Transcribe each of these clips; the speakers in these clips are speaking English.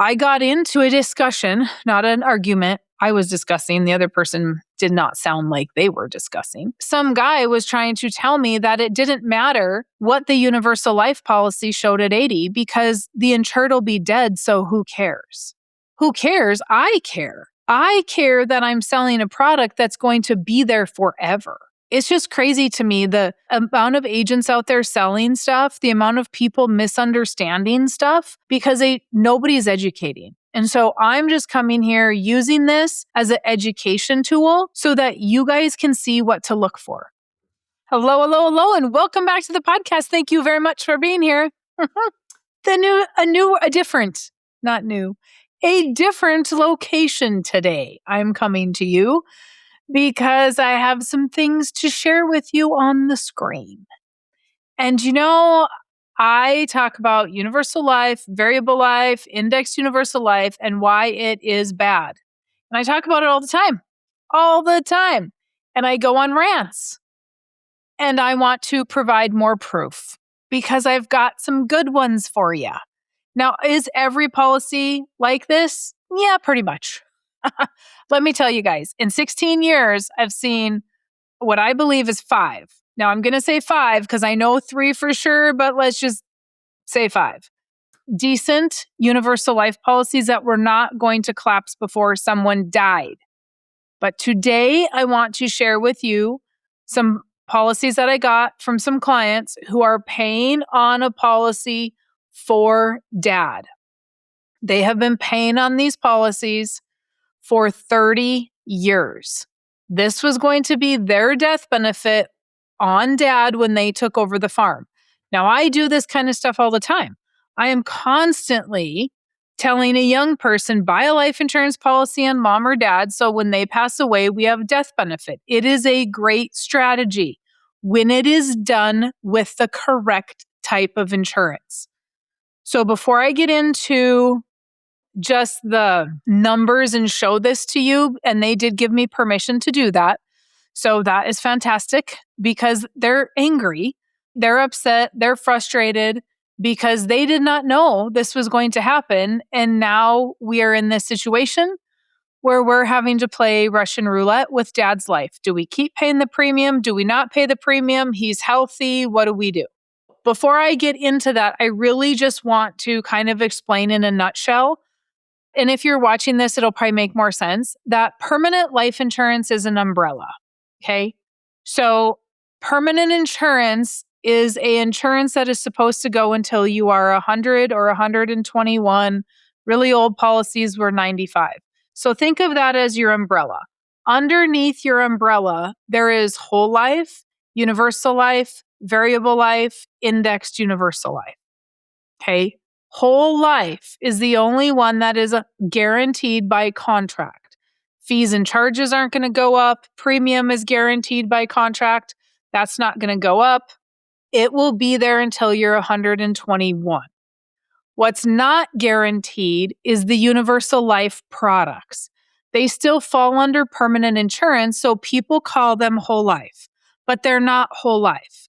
I got into a discussion, not an argument. I was discussing. The other person did not sound like they were discussing. Some guy was trying to tell me that it didn't matter what the universal life policy showed at 80 because the insured will be dead. So who cares? Who cares? I care. I care that I'm selling a product that's going to be there forever. It's just crazy to me, the amount of agents out there selling stuff, the amount of people misunderstanding stuff because nobody's educating. And so I'm just coming here using this as an education tool so that you guys can see what to look for. Hello, hello, hello, and welcome back to the podcast. Thank you very much for being here. A different location today. I'm coming to you because I have some things to share with you on the screen. And I talk about universal life, variable life, indexed universal life, and why it is bad. And I talk about it all the time. And I go on rants. And I want to provide more proof because I've got some good ones for you. Now, is every policy like this? Yeah, pretty much. Let me tell you guys, in 16 years, I've seen what I believe is 5. Now, I'm going to say 5 because I know 3 for sure, but let's just say 5. Decent universal life policies that were not going to collapse before someone died. But today, I want to share with you some policies that I got from some clients who are paying on a policy for dad. They have been paying on these policies for 30 years. This was going to be their death benefit on dad when they took over the farm. Now, I do this kind of stuff all the time. I am constantly telling a young person, buy a life insurance policy on mom or dad so when they pass away, we have death benefit. It is a great strategy when it is done with the correct type of insurance. So before I get into just the numbers and show this to you, and they did give me permission to do that. So that is fantastic because they're angry, they're upset, they're frustrated because they did not know this was going to happen. And now we are in this situation where we're having to play Russian roulette with dad's life. Do we keep paying the premium? Do we not pay the premium? He's healthy. What do we do? Before I get into that, I really just want to kind of explain in a nutshell. And if you're watching this, it'll probably make more sense that permanent life insurance is an umbrella. Okay. So permanent insurance is an insurance that is supposed to go until you are 100 or 121. Really old policies were 95. So think of that as your umbrella. Underneath your umbrella, there is whole life, universal life, variable life, indexed universal life. Okay. Whole life is the only one that is guaranteed by contract. Fees and charges aren't going to go up. Premium is guaranteed by contract. That's not going to go up. It will be there until you're 121. What's not guaranteed is the universal life products. They still fall under permanent insurance, so people call them whole life, but they're not whole life.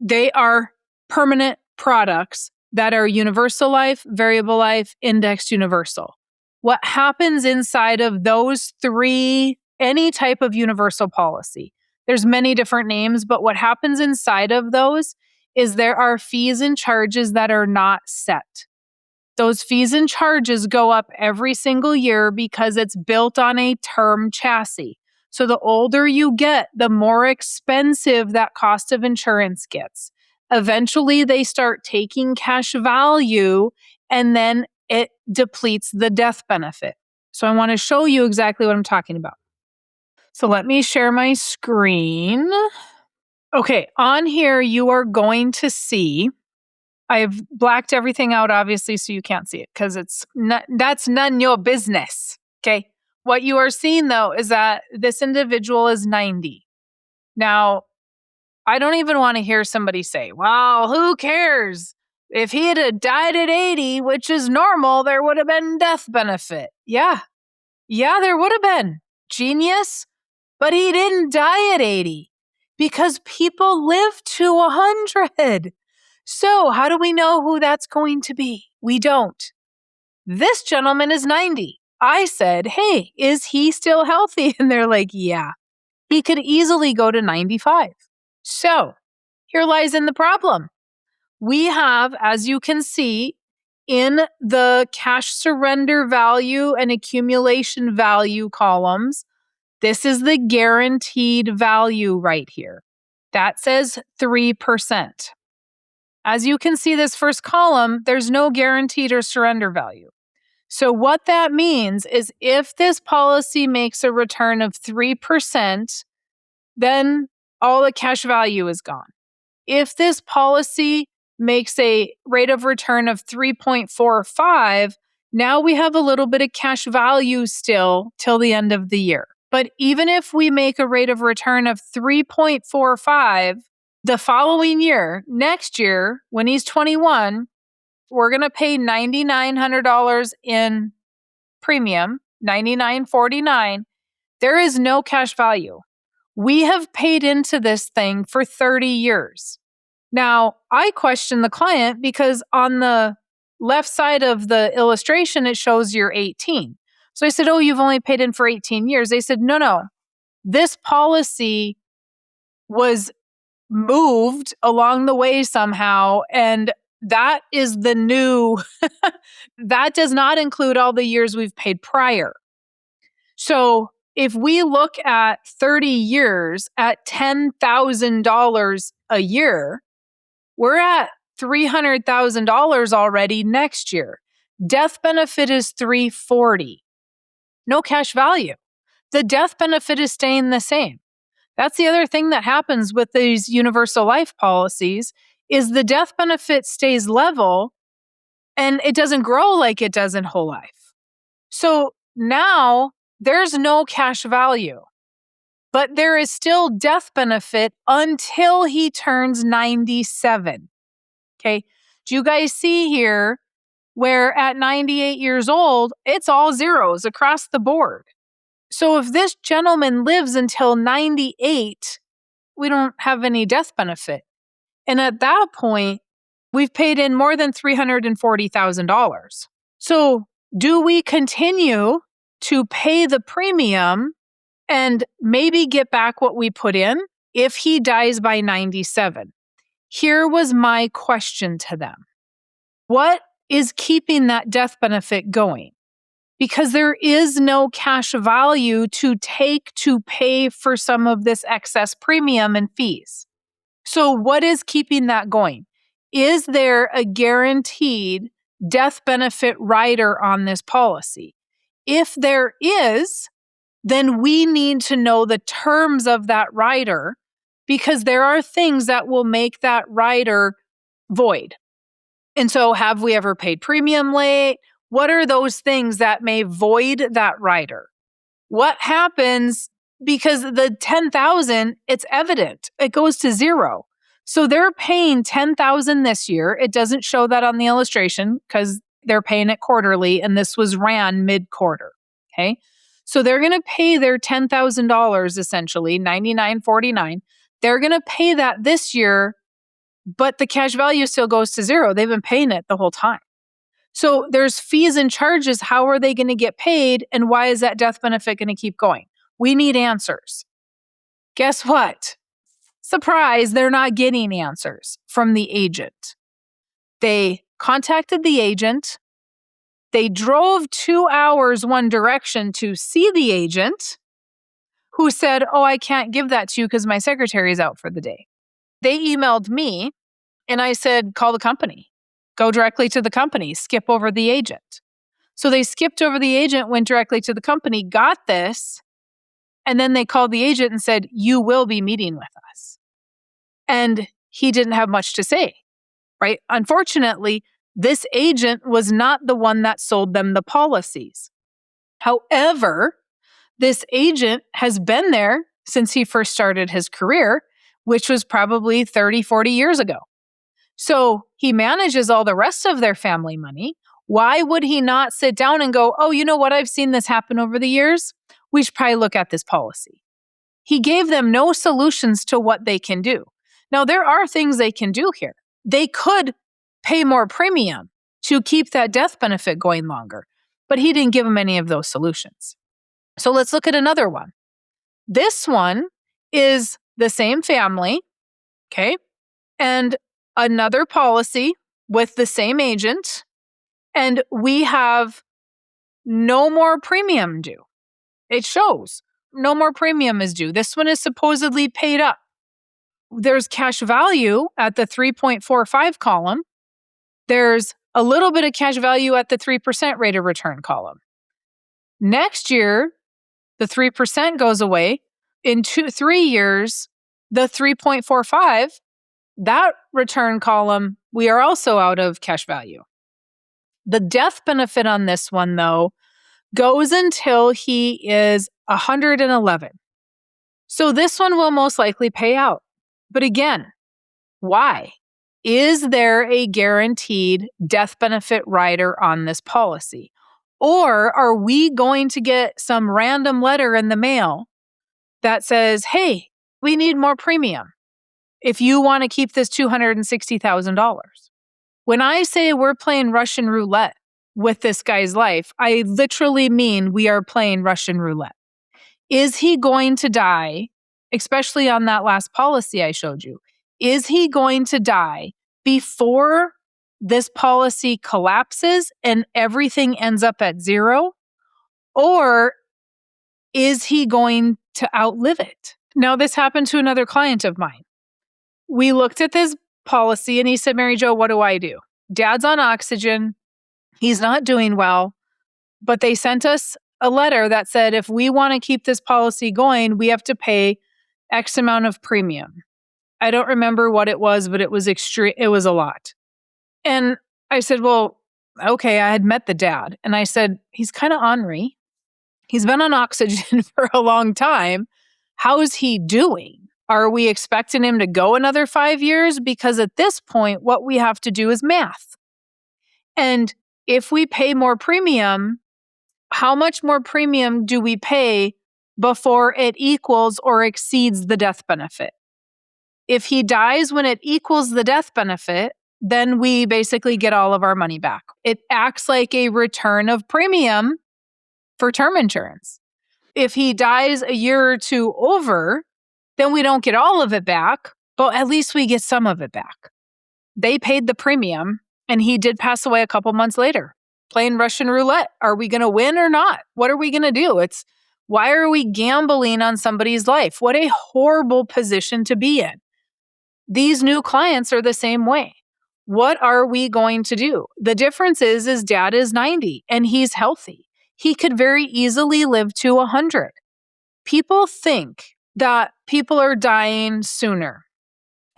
They are permanent products that are universal life, variable life, indexed universal. What happens inside of those 3, any type of universal policy, there's many different names, but what happens inside of those is there are fees and charges that are not set. Those fees and charges go up every single year because it's built on a term chassis. So the older you get, the more expensive that cost of insurance gets. Eventually, they start taking cash value and then it depletes the death benefit. So I want to show you exactly what I'm talking about. So let me share my screen. Okay, on here, you are going to see, I've blacked everything out, obviously, so you can't see it because that's none your business. Okay. What you are seeing, though, is that this individual is 90. Now, I don't even want to hear somebody say, well, who cares? If he had died at 80, which is normal, there would have been death benefit. Yeah, there would have been. Genius. But he didn't die at 80 because people live to 100. So how do we know who that's going to be? We don't. This gentleman is 90. I said, hey, is he still healthy? And they're like, yeah, he could easily go to 95. So here lies in the problem. We have, as you can see, in the cash surrender value and accumulation value columns, this is the guaranteed value right here. That says 3%. As you can see, this first column, there's no guaranteed or surrender value. So what that means is if this policy makes a return of 3%, then all the cash value is gone. If this policy makes a rate of return of 3.45, now we have a little bit of cash value still till the end of the year. But even if we make a rate of return of 3.45, the following year, next year, when he's 21, we're going to pay $9,900 in premium, $9,949. There is no cash value. We have paid into this thing for 30 years. Now, I question the client because on the left side of the illustration, it shows you're 18. So I said, oh, you've only paid in for 18 years. They said, no. This policy was moved along the way somehow, and that is the new, that does not include all the years we've paid prior. So if we look at 30 years at $10,000 a year, we're at $300,000 already next year. Death benefit is $340,000. No cash value. The death benefit is staying the same. That's the other thing that happens with these universal life policies is the death benefit stays level and it doesn't grow like it does in whole life. So now there's no cash value, but there is still death benefit until he turns 97. Okay. Do you guys see here where at 98 years old, it's all zeros across the board? So if this gentleman lives until 98, we don't have any death benefit. And at that point, we've paid in more than $340,000. So do we continue to pay the premium and maybe get back what we put in if he dies by 97? Here was my question to them. What is keeping that death benefit going? Because there is no cash value to take to pay for some of this excess premium and fees. So what is keeping that going? Is there a guaranteed death benefit rider on this policy? If there is, then we need to know the terms of that rider because there are things that will make that rider void. And so have we ever paid premium late? What are those things that may void that rider? What happens because the 10,000, it's evident. It goes to zero. So they're paying 10,000 this year. It doesn't show that on the illustration because they're paying it quarterly and this was ran mid-quarter. Okay? So they're going to pay their $10,000 essentially, $9,949. They're going to pay that this year, but the cash value still goes to zero. They've been paying it the whole time. So there's fees and charges. How are they going to get paid? And why is that death benefit going to keep going? We need answers. Guess what? Surprise, they're not getting answers from the agent. They contacted the agent. They drove 2 hours one direction to see the agent who said, oh, I can't give that to you because my secretary is out for the day. They emailed me and I said, call the company. Go directly to the company, skip over the agent. So they skipped over the agent, went directly to the company, got this, and then they called the agent and said, you will be meeting with us. And he didn't have much to say, right? Unfortunately, this agent was not the one that sold them the policies. However, this agent has been there since he first started his career, which was probably 30, 40 years ago. So he manages all the rest of their family money. Why would he not sit down and go, oh, you know what? I've seen this happen over the years. We should probably look at this policy. He gave them no solutions to what they can do. Now, there are things they can do here. They could pay more premium to keep that death benefit going longer. But he didn't give them any of those solutions. So let's look at another one. This one is the same family, okay, and another policy with the same agent, and we have no more premium due. It shows no more premium is due. This one is supposedly paid up. There's cash value at the 3.45 column. There's a little bit of cash value at the 3% rate of return column. Next year, the 3% goes away. In 3 years, the 3.45, that return column, we are also out of cash value. The death benefit on this one, though, goes until he is 111. So this one will most likely pay out. But again, why? Is there a guaranteed death benefit rider on this policy? Or are we going to get some random letter in the mail that says, hey, we need more premium if you want to keep this $260,000? When I say we're playing Russian roulette with this guy's life, I literally mean we are playing Russian roulette. Is he going to die, especially on that last policy I showed you? Is he going to die before this policy collapses and everything ends up at zero? Or is he going to outlive it? Now, this happened to another client of mine. We looked at this policy and he said, Mary Jo, what do I do? Dad's on oxygen. He's not doing well. But they sent us a letter that said, if we want to keep this policy going, we have to pay X amount of premium. I don't remember what it was, but it was extreme. It was a lot. And I said, well, okay, I had met the dad. And I said, he's kind of ornery. He's been on oxygen for a long time. How is he doing? Are we expecting him to go another 5 years? Because at this point, what we have to do is math. And if we pay more premium, how much more premium do we pay before it equals or exceeds the death benefit? If he dies when it equals the death benefit, then we basically get all of our money back. It acts like a return of premium for term insurance. If he dies a year or two over, then we don't get all of it back, but at least we get some of it back. They paid the premium, and he did pass away a couple months later. Playing Russian roulette. Are we going to win or not? What are we going to do? Why are we gambling on somebody's life? What a horrible position to be in. These new clients are the same way. What are we going to do? The difference is dad is 90 and he's healthy. He could very easily live to 100. People think that people are dying sooner.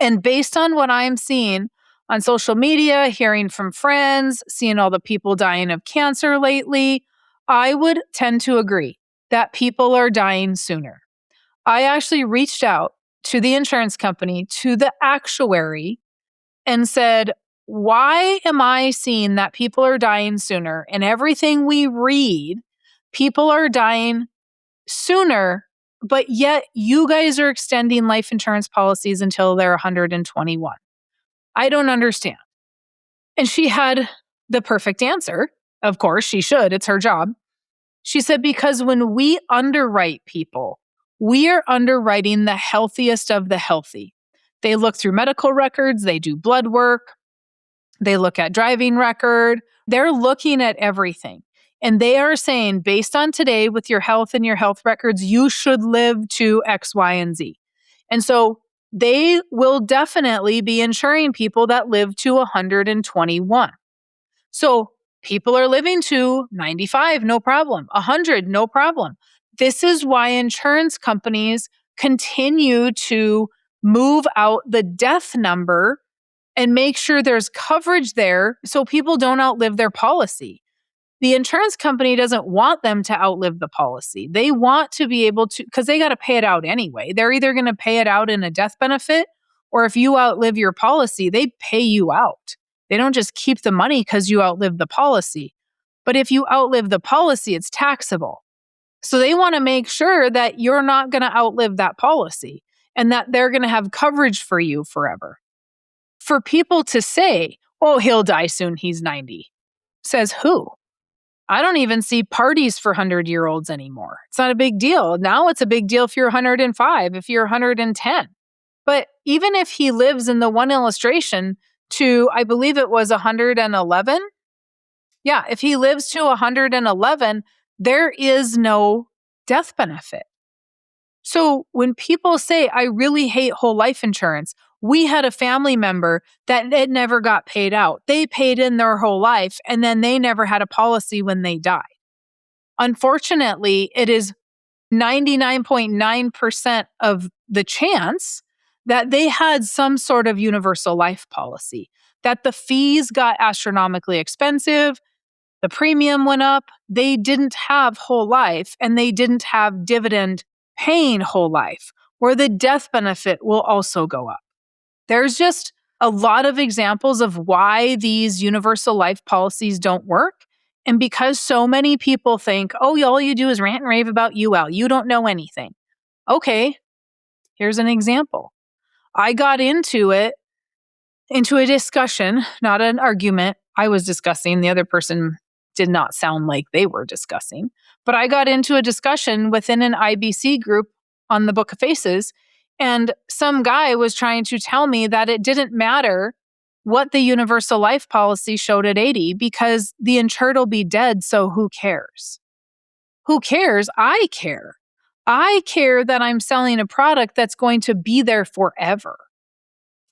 And based on what I'm seeing on social media, hearing from friends, seeing all the people dying of cancer lately, I would tend to agree that people are dying sooner. I actually reached out to the insurance company, to the actuary, and said, why am I seeing that people are dying sooner? And everything we read, people are dying sooner, but yet you guys are extending life insurance policies until they're 121. I don't understand. And she had the perfect answer. Of course, she should. It's her job. She said, because when we underwrite people, we are underwriting the healthiest of the healthy. They look through medical records. They do blood work. They look at driving record. They're looking at everything. And they are saying, based on today with your health and your health records, you should live to X, Y, and Z. And so they will definitely be insuring people that live to 121. So people are living to 95, no problem. 100, no problem. This is why insurance companies continue to move out the death number and make sure there's coverage there so people don't outlive their policy. The insurance company doesn't want them to outlive the policy. They want to be able to, because they got to pay it out anyway. They're either going to pay it out in a death benefit, or if you outlive your policy, they pay you out. They don't just keep the money because you outlive the policy. But if you outlive the policy, it's taxable. So they want to make sure that you're not going to outlive that policy and that they're going to have coverage for you forever. For people to say, oh, he'll die soon, he's 90. Says who? I don't even see parties for 100-year-olds anymore. It's not a big deal. Now it's a big deal if you're 105, if you're 110. But even if he lives in the one illustration to, I believe it was 111. Yeah, if he lives to 111, there is no death benefit. So when people say, I really hate whole life insurance, we had a family member that it never got paid out. They paid in their whole life and then they never had a policy when they died. Unfortunately, it is 99.9% of the chance that they had some sort of universal life policy, that the fees got astronomically expensive, the premium went up, they didn't have whole life, and they didn't have dividend paying whole life, where the death benefit will also go up. There's just a lot of examples of why these universal life policies don't work. And because so many people think, oh, all you do is rant and rave about UL, you don't know anything. Okay, here's an example. I got into a discussion, not an argument. I was discussing, the other person did not sound like they were discussing, but I got into a discussion within an IBC group on the Book of Faces, and some guy was trying to tell me that it didn't matter what the universal life policy showed at 80 because the insured will be dead, so who cares? Who cares? I care. I care that I'm selling a product that's going to be there forever.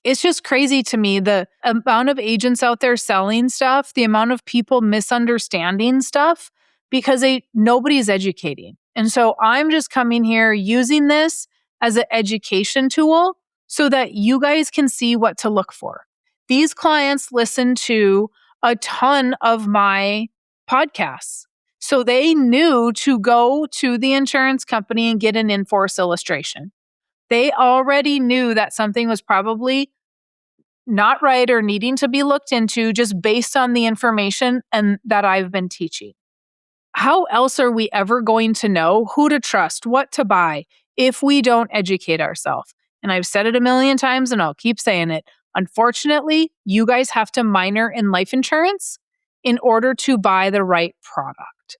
It's just crazy to me, the amount of agents out there selling stuff, the amount of people misunderstanding stuff because nobody's educating. And so I'm just coming here using this as an education tool so that you guys can see what to look for. These clients listen to a ton of my podcasts. So they knew to go to the insurance company and get an in-force illustration. They already knew that something was probably not right or needing to be looked into just based on the information and that I've been teaching. How else are we ever going to know who to trust, what to buy, if we don't educate ourselves? And I've said it a million times and I'll keep saying it. Unfortunately, you guys have to minor in life insurance in order to buy the right product.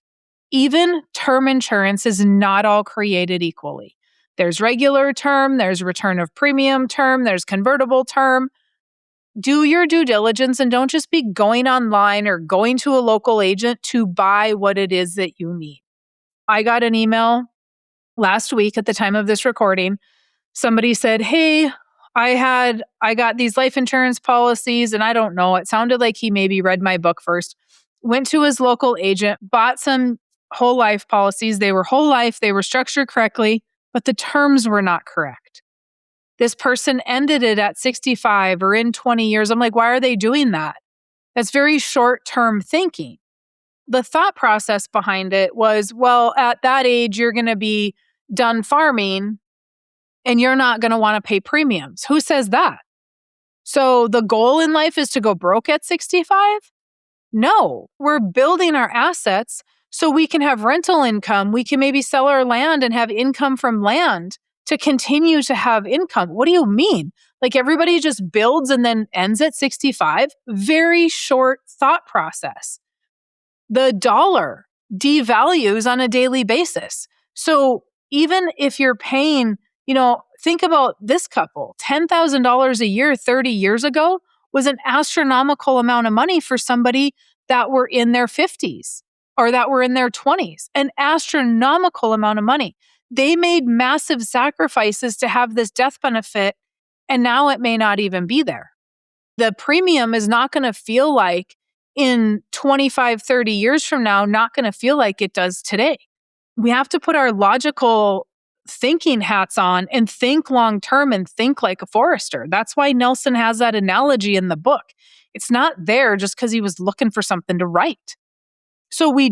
Even term insurance is not all created equally. There's regular term, there's return of premium term, there's convertible term. Do your due diligence and don't just be going online or going to a local agent to buy what it is that you need. I got an email last week at the time of this recording. Somebody said, hey, I got these life insurance policies and I don't know. It sounded like he maybe read my book first. Went to his local agent, bought some whole life policies. They were whole life. They were structured correctly, but the terms were not correct. This person ended it at 65 or in 20 years. I'm like, why are they doing that? That's very short-term thinking. The thought process behind it was, well, at that age, you're going to be done farming and you're not going to want to pay premiums. Who says that? So the goal in life is to go broke at 65? No, we're building our assets so we can have rental income. We can maybe sell our land and have income from land to continue to have income. What do you mean? Like everybody just builds and then ends at 65? Very short thought process. The dollar devalues on a daily basis. So even if you're paying, think about this couple, $10,000 a year 30 years ago was an astronomical amount of money for somebody that were in their 50s or that were in their 20s, an astronomical amount of money. They made massive sacrifices to have this death benefit, and now it may not even be there. The premium is not going to feel like in 25, 30 years from now, not going to feel like it does today. We have to put our logical thinking hats on and think long term and think like a forester. That's why Nelson has that analogy in the book. It's not there just because he was looking for something to write. So we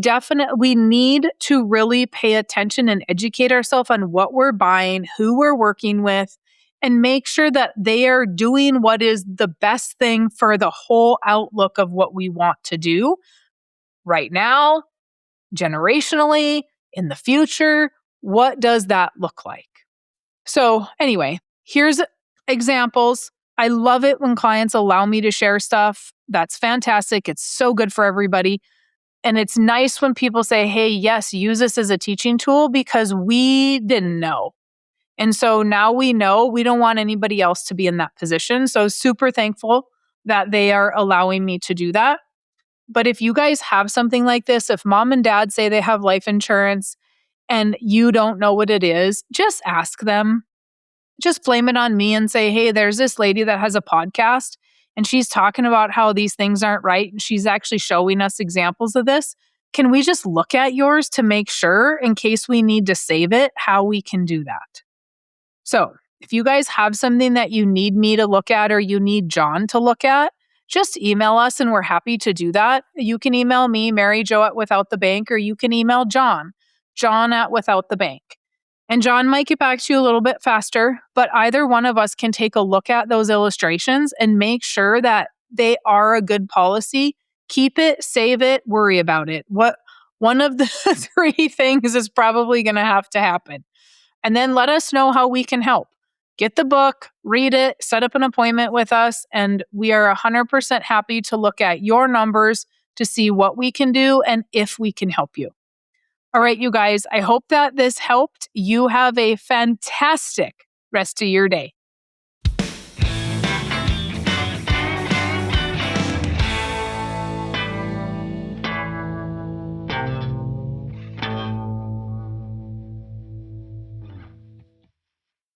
need to really pay attention and educate ourselves on what we're buying, who we're working with, and make sure that they are doing what is the best thing for the whole outlook of what we want to do right now, generationally, in the future. What does that look like? So anyway, here's examples. I love it when clients allow me to share stuff. That's fantastic. It's so good for everybody. And it's nice when people say, hey, yes, use this as a teaching tool because we didn't know. And so now we know. We don't want anybody else to be in that position. So super thankful that they are allowing me to do that. But if you guys have something like this, if mom and dad say they have life insurance and you don't know what it is, just ask them. Just blame it on me and say, hey, there's this lady that has a podcast and she's talking about how these things aren't right. And she's actually showing us examples of this. Can we just look at yours to make sure in case we need to save it, how we can do that? So if you guys have something that you need me to look at or you need John to look at, just email us and we're happy to do that. You can email me, Mary Jo at Without the Bank, or you can email John, John at Without the Bank. And John might get back to you a little bit faster, but either one of us can take a look at those illustrations and make sure that they are a good policy. Keep it, save it, worry about it. One of the three things is probably going to have to happen. And then let us know how we can help. Get the book, read it, set up an appointment with us, and we are 100% happy to look at your numbers to see what we can do and if we can help you. All right, you guys, I hope that this helped. You have a fantastic rest of your day.